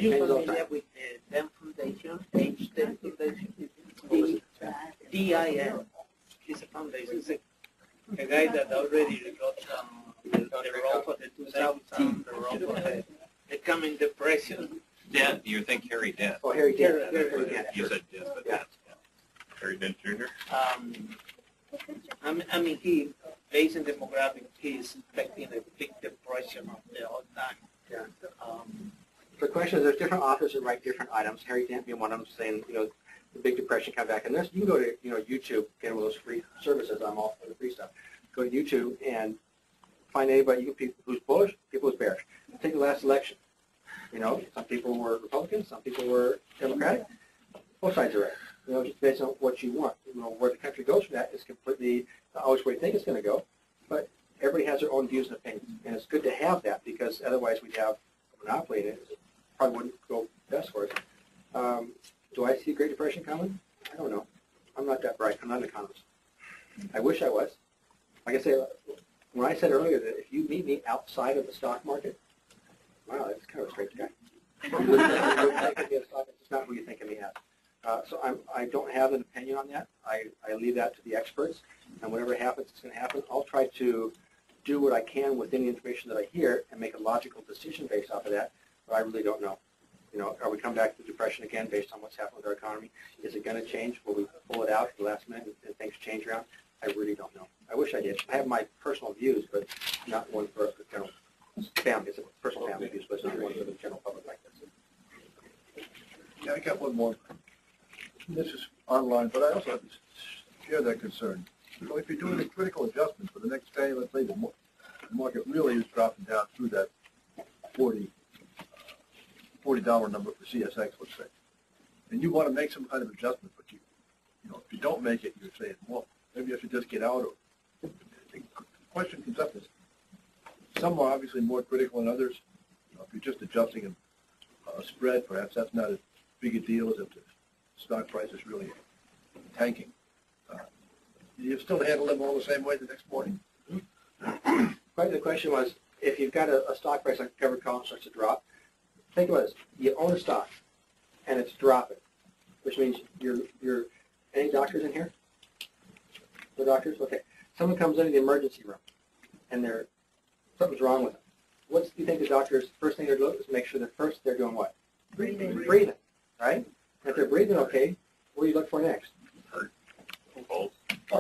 you familiar with the DEM Foundation, H10 Foundation? DIN. It's a foundation. It's a guy that already got the role for the 2000, the role for the coming depression. Dent, you think Harry Dent. Oh, Harry Dent. You said Dent, but yeah. Harry Dent Jr.? I mean, he, based on demographics, he is expecting a big depression of the whole time. Yeah. The question is, there's different authors that write different items. Harry Dent being one of them, saying, the Big Depression come back. And this, you can go to, YouTube, get one of those free services. I'm all for the free stuff. Go to YouTube and find anybody, people who's bullish, people who's bearish. Take the last election. Some people were Republicans, some people were Democratic. Both sides are right. Just based on what you want. Where the country goes from that is completely always where you think it's going to go. But everybody has their own views and opinions. And it's good to have that because otherwise we'd have a monopoly in it. It probably wouldn't go best for us. Do I see a Great Depression coming? I don't know. I'm not that bright. I'm not an economist. I wish I was. Like I say, when I said earlier that if you meet me outside of the stock market, wow, that's kind of a strange guy. It's not who you think of me as. So I don't have an opinion on that. I leave that to the experts, and whatever happens, it's going to happen. I'll try to do what I can within the information that I hear and make a logical decision based off of that, but I really don't know. Are we come back to depression again based on what's happened with our economy? Is it going to change? Will we pull it out at the last minute and things change around? I really don't know. I wish I did. I have my personal views, but not one for the general family. It's a personal family views, but it's not one for the general public like this. Yeah, I got one more. This is online, but I also have to share that concern. If you're doing a critical adjustment for the next day, let's say the market really is dropping down through that $40 number for CSX, let's say, and you want to make some kind of adjustment, but if you don't make it, you're saying, well, maybe I should just get out. The question comes up is, some are obviously more critical than others. If you're just adjusting a spread, perhaps that's not as big a deal as if the stock price is really tanking. You still handle them all the same way the next morning? The question was, if you've got a stock price like a covered call starts to drop, think about this. You own a stock, and it's dropping, which means you're any doctors in here? No doctors? Okay. Someone comes into the emergency room, and something's wrong with them. What do you think the doctors, first thing they're doing is make sure that first they're doing what? Breathing, right? And if they're breathing okay, what do you look for next? Heart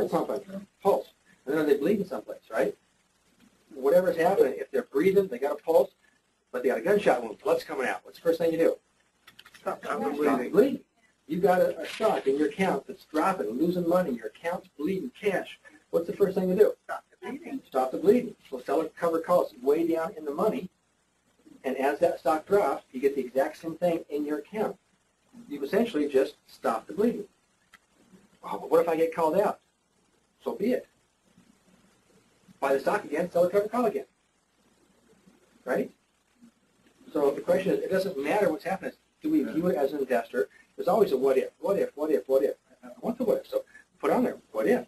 pumping, pulse. And then are they bleeding someplace, right? Whatever's happening, if they're breathing, they got a pulse, but they got a gunshot wound, blood's coming out. What's the first thing you do? Stop bleeding. You got a stock in your account that's dropping, losing money, your account's bleeding cash. What's the first thing you do? Stop the bleeding. Stop the bleeding. So sell a covered call. It's way down in the money, and as that stock drops, you get the exact same thing in your account. You've essentially just stopped the bleeding. Oh, but what if I get called out? So be it. Buy the stock again, sell the covered call again. Right? So the question is, it doesn't matter what's happening. Do we view it as an investor? There's always a what if, what if, what if, what if. I want the what if. So put on there, what if.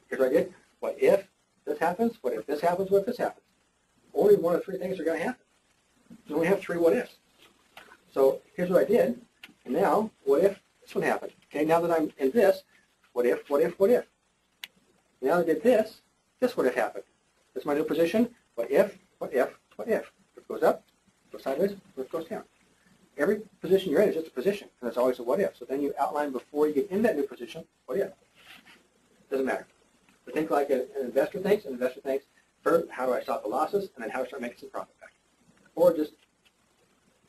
Here's what I did. What if this happens? What if this happens? What if this happens? Only one of three things are going to happen. You only have three what ifs. So here's what I did. And now, what if this one happened? Okay, now that I'm in this, what if, what if, what if? Now I did this would have happened. This is my new position. What if, what if, what if? If it goes up, goes sideways, or it goes down. Every position you're in is just a position, and it's always a what if. So then you outline before you get in that new position, what if? Doesn't matter. But think like an investor thinks. An investor thinks, first, how do I stop the losses, and then how do I start making some profit back? Or just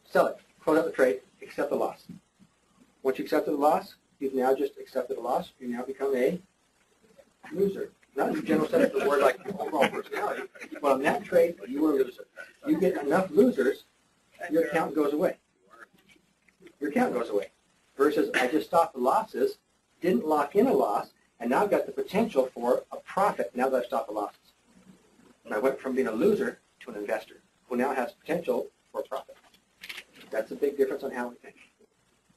sell it, close out the trade, accept the loss. Once you accepted the loss, you've now just accepted the loss. You now become a loser. Not in the general sense of the word like your overall personality. Well, in that trade, you were a loser. You get enough losers, your account goes away. Your account goes away. Versus I just stopped the losses, didn't lock in a loss, and now I've got the potential for a profit now that I've stopped the losses. And I went from being a loser to an investor who now has potential for a profit. That's a big difference on how we think.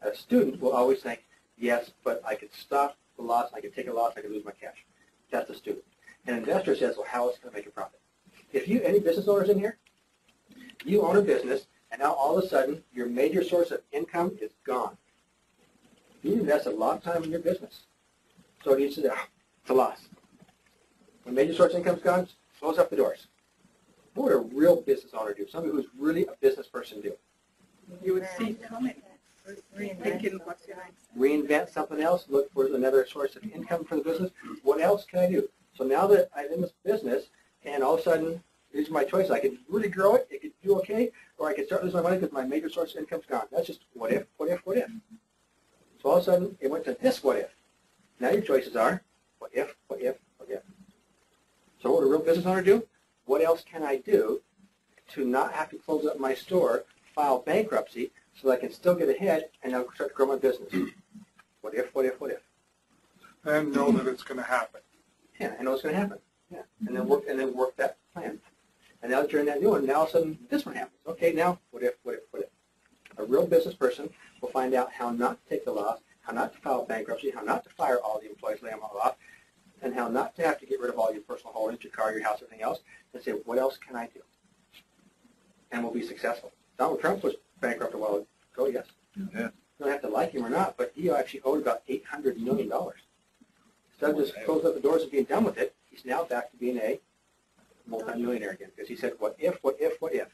A student will always think, yes, but I could stop the loss, I could take a loss, I could lose my cash. That's a student. An investor says, well, how is it going to make a profit? If you, any business owners in here, you own a business, And now all of a sudden, your major source of income is gone. You invest a lot of time in your business. So you say, it's a loss. When major source of income's gone, close up the doors. What would a real business owner do? Somebody who's really a business person do? You would see thinking what's your Reinvent something else, look for another source of income for the business. What else can I do? So now that I'm in this business, and all of a sudden, these are my choices. I could really grow it, it could do okay, or I could start losing my money because my major source of income's gone. That's just what if, what if, what if. So all of a sudden, it went to this what if. Now your choices are what if, what if, what if. So what would a real business owner do? What else can I do to not have to close up my store, file bankruptcy, so that I can still get ahead and now start to grow my business? What if, what if, what if? And know that it's going to happen. Yeah, I know it's going to happen. Yeah, and then work that plan. And now that you're in that new one, now all of a sudden this one happens. Okay, now what if, what if, what if? A real business person will find out how not to take the loss, how not to file bankruptcy, how not to fire all the employees, lay them all off, and how not to have to get rid of all your personal holdings, your car, your house, everything else, and say, what else can I do? And we'll be successful. Donald Trump was bankrupt a while ago, yes. Yeah. You don't have to like him or not, but he actually owed about $800 million. Instead of just closing up the doors and being done with it, he's now back to being a multimillionaire again. Because he said, what if, what if, what if?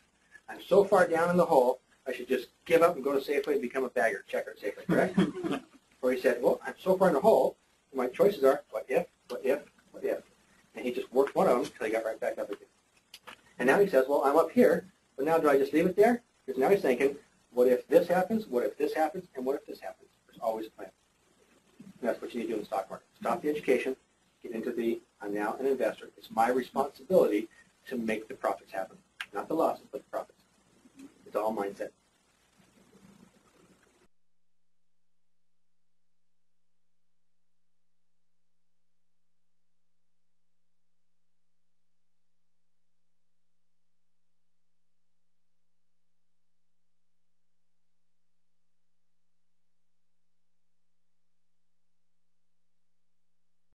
I'm so far down in the hole, I should just give up and go to Safeway and become a bagger, checker at Safeway, correct? Or he said, well, I'm so far in the hole, my choices are what if, what if, what if. And he just worked one of them until he got right back up again. And now he says, well, I'm up here, but now do I just leave it there? Because now he's thinking, what if this happens, what if this happens, and what if this happens? There's always a plan. And that's what you need to do in the stock market. Stop the education, get into the, I'm now an investor. It's my responsibility to make the profits happen. Not the losses, but the profits. It's all mindset.